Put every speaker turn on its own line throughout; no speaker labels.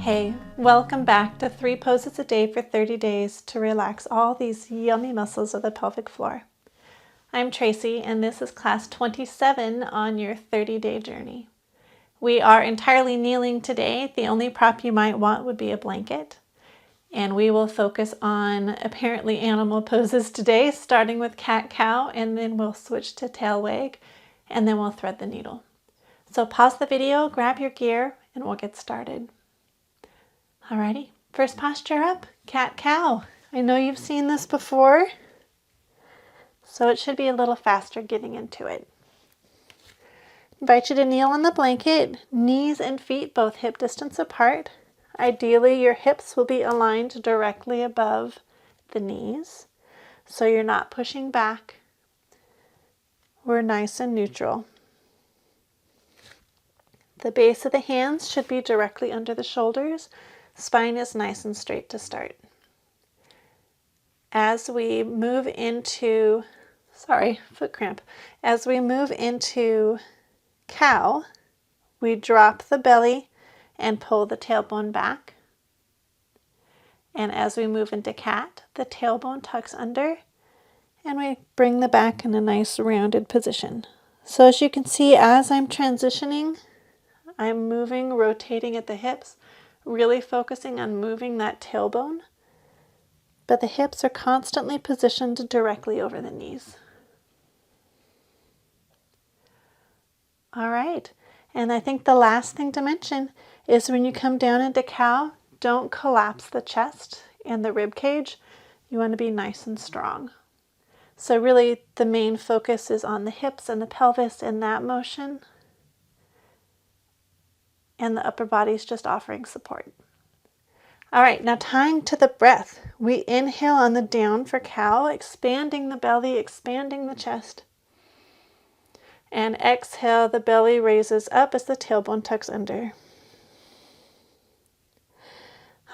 Hey, welcome back to 3 poses a day for 30 days to relax all these yummy muscles of the pelvic floor. I'm Tracy and this is class 27 on your 30-day journey. We are entirely kneeling today. The only prop you might want would be a blanket. And we will focus on apparently animal poses today, starting with cat-cow, and then we'll switch to tail wag, and then we'll thread the needle. So pause the video, grab your gear, and we'll get started. Alrighty, first posture up, cat-cow. I know you've seen this before, so it should be a little faster getting into it. Invite you to kneel on the blanket, knees and feet both hip distance apart. Ideally, your hips will be aligned directly above the knees, so you're not pushing back. We're nice and neutral. The base of the hands should be directly under the shoulders. Spine is nice and straight to start. As we move into, foot cramp. As we move into cow, we drop the belly and pull the tailbone back. And as we move into cat, the tailbone tucks under and we bring the back in a nice rounded position. So as you can see, as I'm transitioning, I'm moving, rotating at the hips, really focusing on moving that tailbone, but the hips are constantly positioned directly over the knees. All right, and I think the last thing to mention is when you come down into cow, don't collapse the chest and the rib cage. You want to be nice and strong. So really the main focus is on the hips and the pelvis in that motion, and the upper body is just offering support. All right, now tying to the breath. We inhale on the down for cow, expanding the belly, expanding the chest. And exhale, the belly raises up as the tailbone tucks under.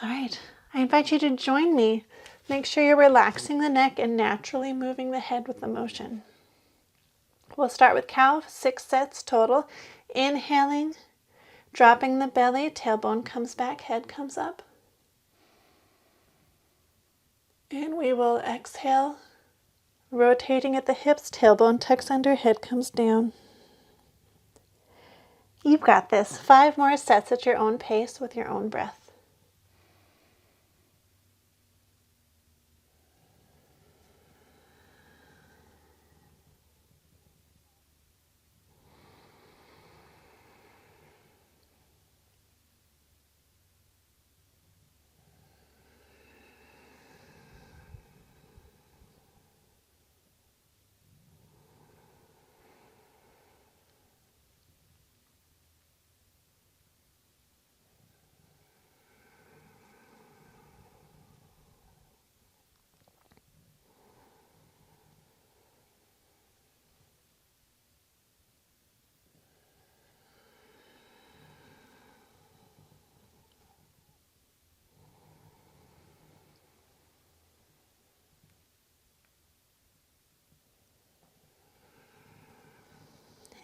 All right, I invite you to join me. Make sure you're relaxing the neck and naturally moving the head with the motion. We'll start with cow, 6 sets total. Inhaling, dropping the belly, tailbone comes back, head comes up. And we will exhale, rotating at the hips, tailbone tucks under, head comes down. You've got this. 5 more sets at your own pace with your own breath.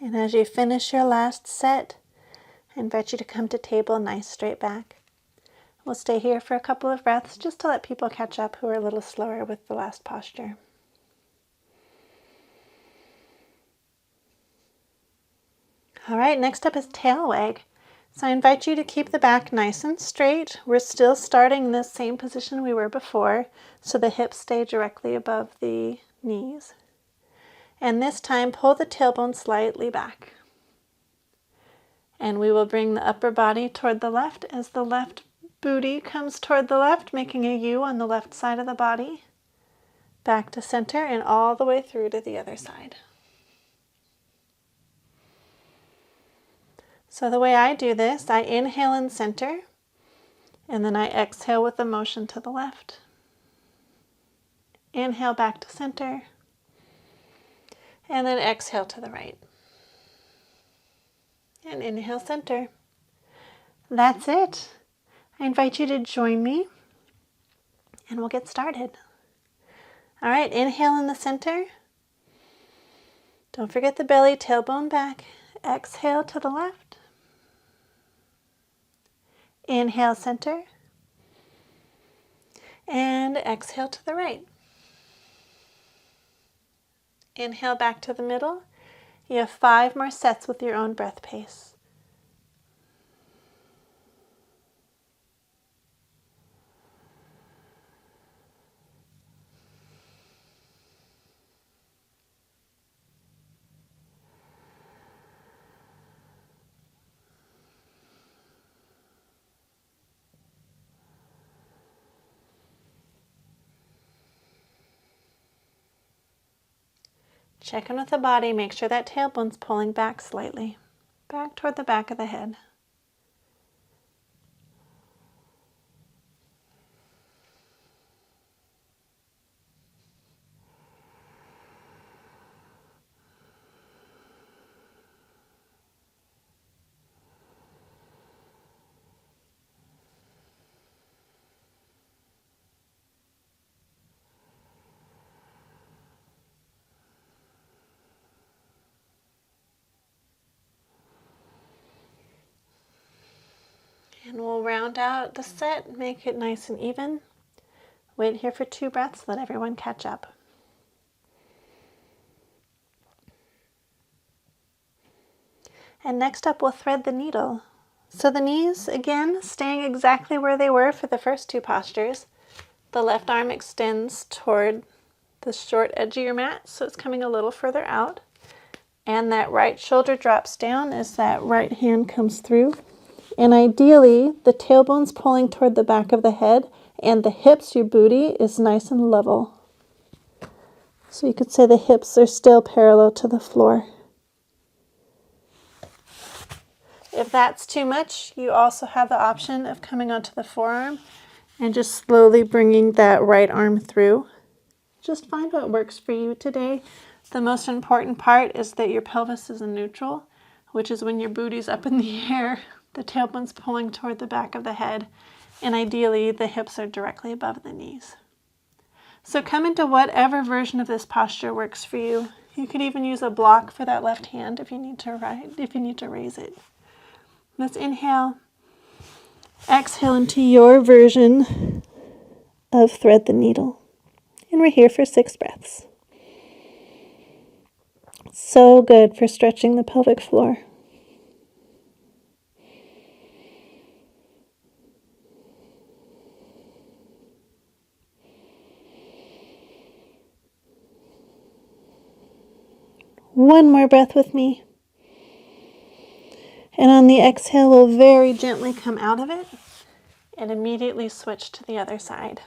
And as you finish your last set, I invite you to come to table, nice straight back. We'll stay here for a couple of breaths just to let people catch up who are a little slower with the last posture. All right, next up is tail wag. So I invite you to keep the back nice and straight. We're still starting in the same position we were before, so the hips stay directly above the knees. And this time, pull the tailbone slightly back. And we will bring the upper body toward the left as the left booty comes toward the left, making a U on the left side of the body. Back to center and all the way through to the other side. So the way I do this, I inhale in center, and then I exhale with the motion to the left. Inhale back to center, and then exhale to the right. And inhale center. That's it. I invite you to join me, and we'll get started. All right, inhale in the center. Don't forget the belly, tailbone back. Exhale to the left. Inhale, center. And exhale to the right. Inhale back to the middle. You have 5 more sets with your own breath pace. Check in with the body. Make sure that tailbone's pulling back slightly, back toward the back of the head. And we'll round out the set, make it nice and even. Wait here for 2 breaths, let everyone catch up. And next up, we'll thread the needle. So the knees, again, staying exactly where they were for the first 2 postures. The left arm extends toward the short edge of your mat, so it's coming a little further out. And that right shoulder drops down as that right hand comes through. And ideally, the tailbone's pulling toward the back of the head, and the hips, your booty, is nice and level. So you could say the hips are still parallel to the floor. If that's too much, you also have the option of coming onto the forearm and just slowly bringing that right arm through. Just find what works for you today. The most important part is that your pelvis is in neutral, which is when your booty's up in the air, the tailbone's pulling toward the back of the head, and ideally the hips are directly above the knees. So come into whatever version of this posture works for you. You could even use a block for that left hand if you need to raise it. Let's inhale. Exhale into your version of thread the needle. And we're here for 6 breaths. So good for stretching the pelvic floor. One more breath with me. And on the exhale, we'll very gently come out of it and immediately switch to the other side.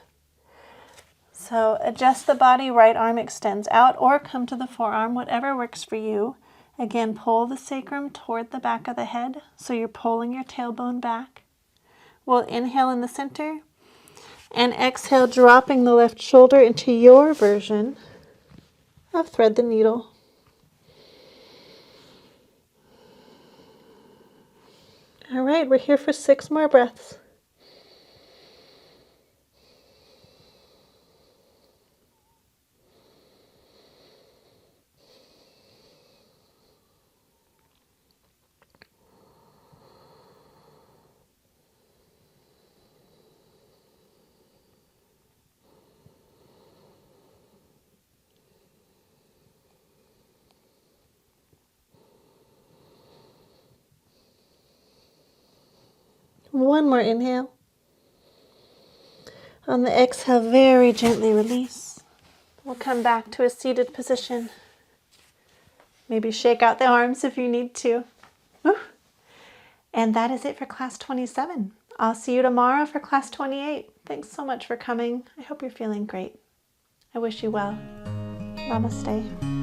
So adjust the body, right arm extends out or come to the forearm, whatever works for you. Again, pull the sacrum toward the back of the head, so you're pulling your tailbone back. We'll inhale in the center and exhale, dropping the left shoulder into your version of thread the needle. All right, we're here for 6 more breaths. One more inhale. On the exhale, very gently release. We'll come back to a seated position. Maybe shake out the arms if you need to. Woo. And that is it for class 27. I'll see you tomorrow for class 28. Thanks so much for coming. I hope you're feeling great. I wish you well. Namaste.